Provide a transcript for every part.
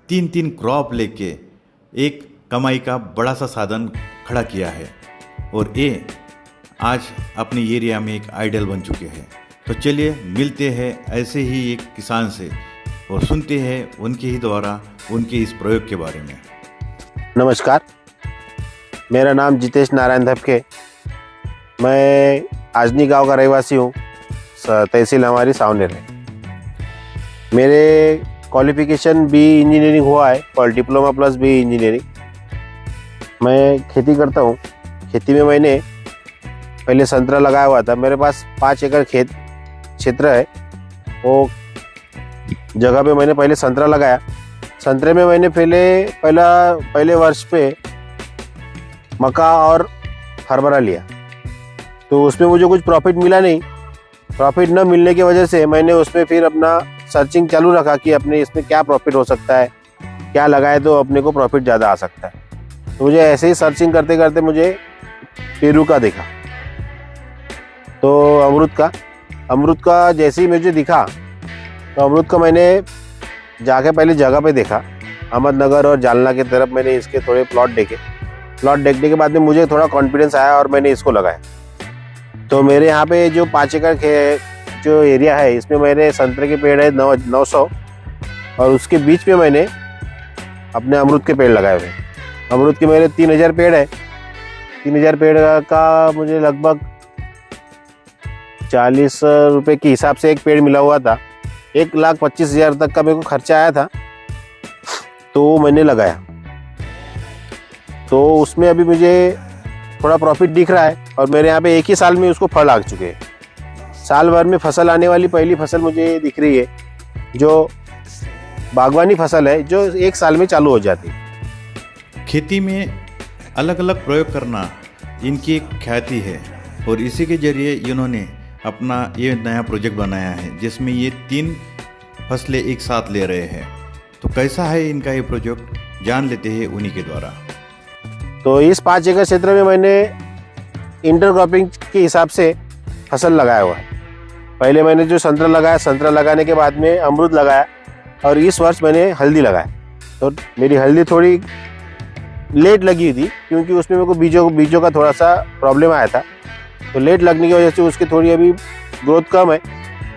तीन तीन क्रॉप लेके एक कमाई का बड़ा सा साधन खड़ा किया है और ये आज अपने एरिया में एक आइडल बन चुके हैं। तो चलिए मिलते हैं ऐसे ही एक किसान से और सुनते हैं उनके ही द्वारा उनके इस प्रयोग के बारे में। नमस्कार, मेरा नाम जितेश नारायण धपके। मैं आजनी गांव का रहवासी हूँ। तहसील हमारी सावनेर है। मेरे क्वालिफिकेशन बी इंजीनियरिंग हुआ है और डिप्लोमा प्लस बी इंजीनियरिंग। मैं खेती करता हूँ। खेती में मैंने पहले संतरा लगाया हुआ था। मेरे पास 5 एकड़ खेत क्षेत्र है। वो जगह पे मैंने पहले संतरा लगाया। संतरे में मैंने पहले वर्ष पे मक्का और हरभरा लिया, तो उसमें मुझे कुछ प्रॉफिट मिला नहीं। प्रॉफिट न मिलने की वजह से मैंने उसमें फिर अपना सर्चिंग चालू रखा कि अपने इसमें क्या प्रॉफिट हो सकता है, क्या लगाए तो अपने को प्रॉफिट ज़्यादा आ सकता है। तो मुझे ऐसे ही सर्चिंग करते करते मुझे पेरू का दिखा, तो अमरूद का जैसे ही मुझे दिखा तो अमरूद का मैंने जाके पहले जगह पे देखा। अहमदनगर और जालना की तरफ मैंने इसके थोड़े प्लॉट देखे। प्लॉट देखने के बाद में मुझे थोड़ा कॉन्फिडेंस आया और मैंने इसको लगाया। तो मेरे यहाँ पे जो 5 एकड़ जो एरिया है, इसमें मेरे संतरे के पेड़ है 900 और उसके बीच में मैंने अपने अमरूद के पेड़ लगाए हुए हैं। अमरूद के मेरे 3000 पेड़ है। 3000 पेड़ का मुझे लगभग 40 रुपये के हिसाब से एक पेड़ मिला हुआ था। 1,25,000 तक का मेरे को खर्चा आया था, तो मैंने लगाया। तो उसमें अभी मुझे थोड़ा प्रॉफिट दिख रहा है और मेरे यहाँ पे एक ही साल में उसको फल आ चुके हैं। साल भर में फसल आने वाली पहली फसल मुझे दिख रही है, जो बागवानी फसल है, जो एक साल में चालू हो जाती है। खेती में अलग अलग प्रयोग करना इनकी एक ख्याति है और इसी के जरिए इन्होंने अपना ये नया प्रोजेक्ट बनाया है जिसमें ये 3 फसलें एक साथ ले रहे हैं। तो कैसा है इनका ये प्रोजेक्ट, जान लेते हैं उन्हीं के द्वारा। तो इस 5 एकड़ क्षेत्र में मैंने इंटरक्रॉपिंग के हिसाब से फसल लगाया हुआ है। पहले मैंने जो संतरा लगाया, संतरा लगाने के बाद में अमरूद लगाया और इस वर्ष मैंने हल्दी लगाया। तो मेरी हल्दी थोड़ी लेट लगी थी क्योंकि उसमें मेरे को बीजों का थोड़ा सा प्रॉब्लम आया था। तो लेट लगने की वजह से उसकी थोड़ी अभी ग्रोथ कम है,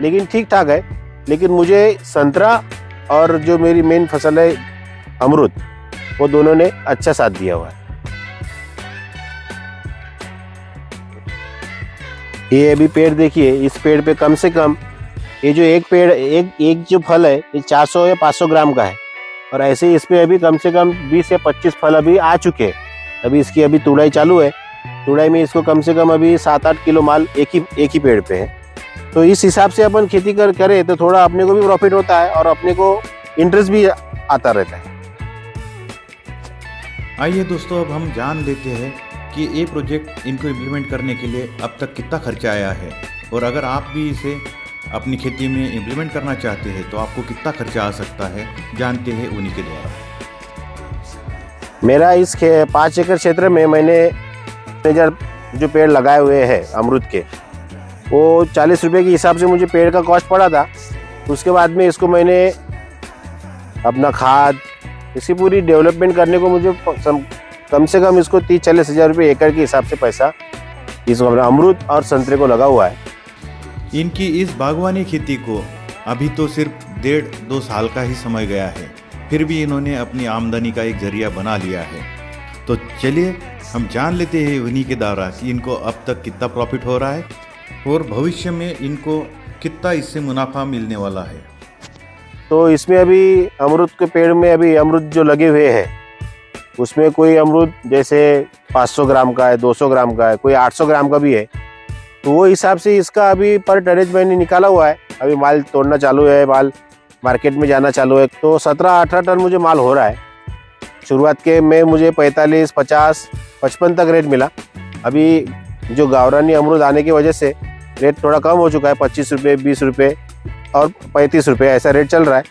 लेकिन ठीक ठाक है। लेकिन मुझे संतरा और जो मेरी मेन फसल है अमरूद, वो दोनों ने अच्छा साथ दिया हुआ है। ये अभी पेड़ देखिए, इस पेड़ पे कम से कम ये जो एक जो फल है ये 400 या 500 ग्राम का है और ऐसे ही इसमें अभी कम से कम 20 या 25 फल अभी आ चुके हैं। अभी इसकी अभी तुड़ाई चालू है। तुड़ाई में इसको कम से कम अभी 7-8 किलो माल एक ही पेड़ पे है। तो इस हिसाब से अपन खेती करें तो थोड़ा अपने को भी प्रॉफिट होता है और अपने को इंटरेस्ट भी आता रहता है। आइए दोस्तों, अब हम जान लेते हैं कि ये प्रोजेक्ट इनको इम्प्लीमेंट करने के लिए अब तक कितना खर्चा आया है और अगर आप भी इसे अपनी खेती में इम्प्लीमेंट करना चाहते हैं तो आपको कितना खर्चा आ सकता है, जानते हैं उन्हीं के द्वारा। मेरा इस 5 एकड़ क्षेत्र में मैंने जो पेड़ लगाए हुए हैं अमरूद के, वो 40 रुपये के हिसाब से मुझे पेड़ का कॉस्ट पड़ा था। उसके बाद में इसको मैंने अपना खाद, इसकी पूरी डेवलपमेंट करने को मुझे कम से कम इसको 30-40 हज़ार रुपये एकड़ के हिसाब से पैसा इस अमरूद और संतरे को लगा हुआ है। इनकी इस बागवानी खेती को अभी तो सिर्फ 1.5-2 साल का ही समय गया है, फिर भी इन्होंने अपनी आमदनी का एक जरिया बना लिया है। तो चलिए हम जान लेते हैं उन्हीं के द्वारा कि इनको अब तक कितना प्रॉफिट हो रहा है और भविष्य में इनको कितना इससे मुनाफा मिलने वाला है। तो इसमें अभी अमरूद के पेड़ में अभी अमरूद जो लगे हुए हैं, उसमें कोई अमरूद जैसे 500 ग्राम का है, 200 ग्राम का है, कोई 800 ग्राम का भी है। तो वो हिसाब से इसका अभी पर टनेज मैंने निकाला हुआ है। अभी माल तोड़ना चालू है, माल मार्केट में जाना चालू है। तो 17-18 टन मुझे माल हो रहा है। शुरुआत के में मुझे 45, 50, 55 तक रेट मिला। अभी जो गावरानी अमरूद आने की वजह से रेट थोड़ा कम हो चुका है। 25 रुपये, 20 रुपये और 35 रुपये ऐसा रेट चल रहा है।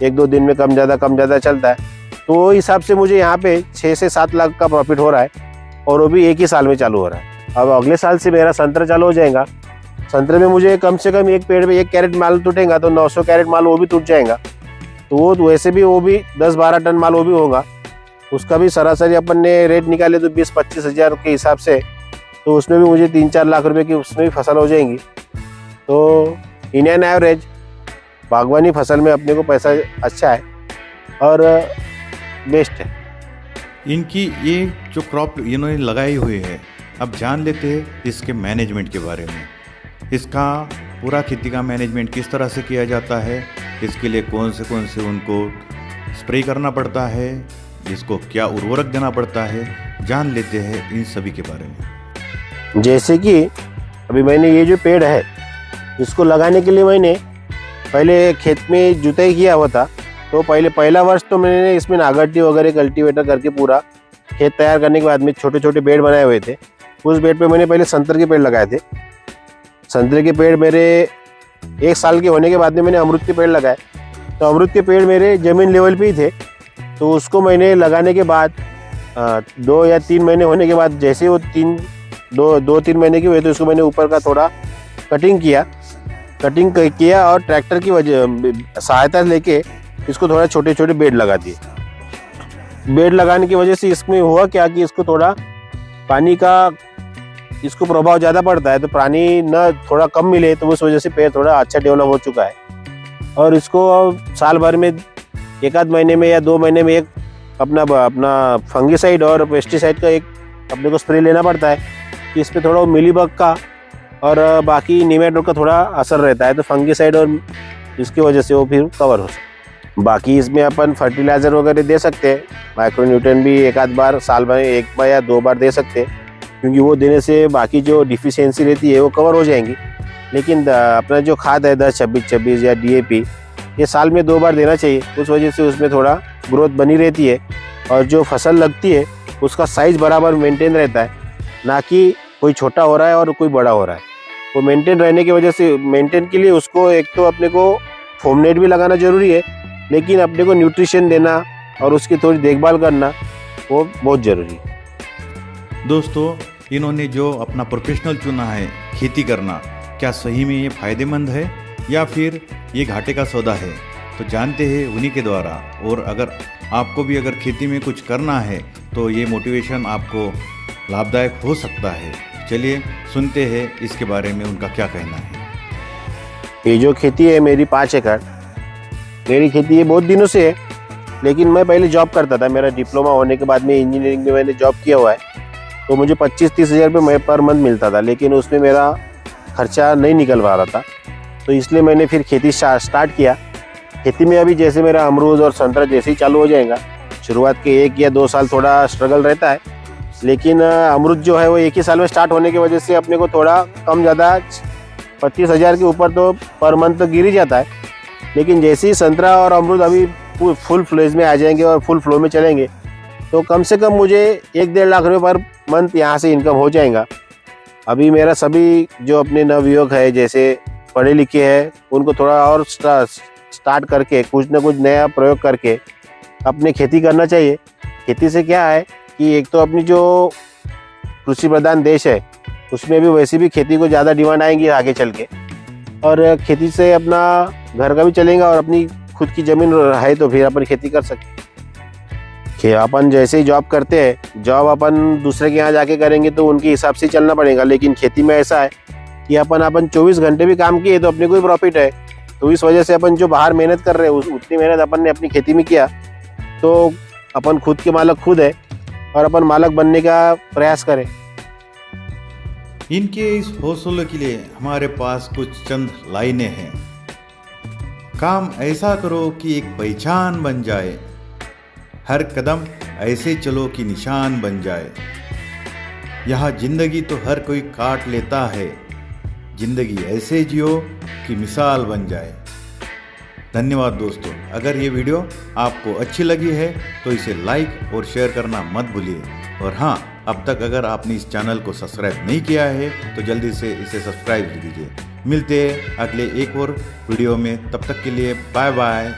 1-2 दिन में कम ज़्यादा चलता है। तो वो हिसाब से मुझे यहाँ पे 6 से 7 लाख का प्रॉफिट हो रहा है और वो भी एक ही साल में चालू हो रहा है। अब अगले साल से मेरा संतरा चालू हो जाएगा। संतरे में मुझे कम से कम एक पेड़ में 1 कैरेट माल टूटेगा तो 900 कैरेट माल वो भी टूट जाएगा। तो वो वैसे भी 10-12 टन माल वो भी होगा। उसका भी सरासरी अपन ने रेट निकाले तो 20-25 हज़ार के हिसाब से, तो उसमें भी मुझे 3-4 लाख रुपए की उसमें भी फसल हो जाएंगी। तो इन एन एवरेज बागवानी फसल में अपने को पैसा अच्छा है और बेस्ट है। इनकी ये जो क्रॉप इन्होंने लगाई हुई है, अब जान लेते हैं इसके मैनेजमेंट के बारे में। इसका पूरा खेती का मैनेजमेंट किस तरह से किया जाता है, इसके लिए कौन से उनको स्प्रे करना पड़ता है, इसको क्या उर्वरक देना पड़ता है, जान लेते हैं इन सभी के बारे में। जैसे कि अभी मैंने ये जो पेड़ है इसको लगाने के लिए मैंने पहले खेत में जुताई किया हुआ था। तो पहला वर्ष तो मैंने इसमें नागरटी वगैरह कल्टीवेटर करके पूरा खेत तैयार करने के बाद में छोटे छोटे बेड बनाए हुए थे। उस बेड पे मैंने पहले संतरे के पेड़ लगाए थे। संतरे के पेड़ मेरे 1 साल के होने के बाद में मैंने अमरूद के पेड़ लगाए। तो अमरूद के पेड़ मेरे ज़मीन लेवल पे ही थे। तो उसको मैंने लगाने के बाद 2 या 3 महीने होने के बाद जैसे वो 2-3 महीने के हुए तो उसको मैंने ऊपर का थोड़ा कटिंग किया और ट्रैक्टर की सहायता लेके इसको थोड़ा छोटे छोटे बेड लगा दिए। बेड लगाने की वजह से इसमें हुआ क्या कि इसको थोड़ा पानी का इसको प्रभाव ज़्यादा पड़ता है, तो पानी न थोड़ा कम मिले, तो उस वजह से पेड़ थोड़ा अच्छा डेवलप हो चुका है। और इसको साल भर में 1-आध महीने में या 2 महीने में एक अपना फंगीसाइड और पेस्टिसाइड का एक अपने को स्प्रे लेना पड़ता है कि इस पर थोड़ा मिलीबग का और बाकी निमेटोड का थोड़ा असर रहता है। तो फंगीसाइड और इसकी वजह से वो फिर कवर हो सकता है। बाकी इसमें अपन फर्टिलाइज़र वगैरह दे सकते हैं, माइक्रोन्यूट्रिएंट भी 1-आध बार साल में 1 बार या 2 बार दे सकते हैं, क्योंकि वो देने से बाकी जो डिफिशियंसी रहती है वो कवर हो जाएंगी। लेकिन अपना जो खाद है 10-26-26 या DAP ये साल में 2 बार देना चाहिए। उस वजह से उसमें थोड़ा ग्रोथ बनी रहती है और जो फसल लगती है उसका साइज़ बराबर मेंटेन रहता है, ना कि कोई छोटा हो रहा है और कोई बड़ा हो रहा है। वो मेंटेन रहने की वजह से मेंटेन के लिए उसको एक तो अपने को फोमनेट भी लगाना ज़रूरी है, लेकिन अपने को न्यूट्रिशन देना और उसकी थोड़ी देखभाल करना वो बहुत ज़रूरी है। दोस्तों, इन्होंने जो अपना प्रोफेशनल चुना है खेती करना, क्या सही में ये फ़ायदेमंद है या फिर ये घाटे का सौदा है, तो जानते हैं उन्हीं के द्वारा। और अगर आपको भी अगर खेती में कुछ करना है तो ये मोटिवेशन आपको लाभदायक हो सकता है। चलिए सुनते हैं इसके बारे में उनका क्या कहना है। ये जो खेती है मेरी 5 एकड़ मेरी खेती ये बहुत दिनों से है, लेकिन मैं पहले जॉब करता था। मेरा डिप्लोमा होने के बाद में इंजीनियरिंग में मैंने जॉब किया हुआ है, तो मुझे 25-30 हज़ार रुपये पर मंथ मिलता था, लेकिन उसमें मेरा खर्चा नहीं निकल पा रहा था। तो इसलिए मैंने फिर खेती स्टार्ट किया। खेती में अभी जैसे मेरा अमरूद और संतरा जैसे ही चालू हो जाएगा, शुरुआत के 1 या 2 साल थोड़ा स्ट्रगल रहता है, लेकिन अमरूद जो है वो 1 ही साल में स्टार्ट होने की वजह से अपने को थोड़ा कम ज़्यादा 25 हज़ार के ऊपर तो पर मंथ तो गिर ही जाता है। लेकिन जैसे ही संतरा और अमरूद अभी फुल फ्लेज में आ जाएंगे और फुल फ्लो में चलेंगे, तो कम से कम मुझे 1-1.5 लाख रुपये पर मंथ यहाँ से इनकम हो जाएगा। अभी मेरा सभी जो अपने नवयुवक है, जैसे पढ़े लिखे हैं, उनको थोड़ा और स्टार्ट करके कुछ ना कुछ नया प्रयोग करके अपने खेती करना चाहिए। खेती से क्या है कि एक तो अपनी जो कृषि प्रधान देश है उसमें भी वैसे भी खेती को ज़्यादा डिमांड आएंगी आगे चल के, और खेती से अपना घर का भी चलेगा और अपनी खुद की ज़मीन है तो फिर अपन खेती कर सकते। अपन जैसे ही जॉब करते हैं, जॉब अपन दूसरे के यहाँ जाके करेंगे तो उनके हिसाब से चलना पड़ेगा, लेकिन खेती में ऐसा है कि अपन 24 घंटे भी काम किए तो अपने को ही प्रॉफिट है। तो इस वजह से अपन जो बाहर मेहनत कर रहे हैं उतनी मेहनत अपन ने अपनी खेती में किया, तो अपन खुद के मालिक खुद है और अपन मालिक बनने का प्रयास करें। इनके इस हौसले के लिए हमारे पास कुछ चंद लाइनें हैं। काम ऐसा करो कि एक पहचान बन जाए, हर कदम ऐसे चलो कि निशान बन जाए। यह जिंदगी तो हर कोई काट लेता है, जिंदगी ऐसे जियो कि मिसाल बन जाए। धन्यवाद दोस्तों। अगर ये वीडियो आपको अच्छी लगी है तो इसे लाइक और शेयर करना मत भूलिए। और हाँ, अब तक अगर आपने इस चैनल को सब्सक्राइब नहीं किया है तो जल्दी से इसे सब्सक्राइब कीजिए। मिलते हैं अगले एक और वीडियो में, तब तक के लिए बाय बाय।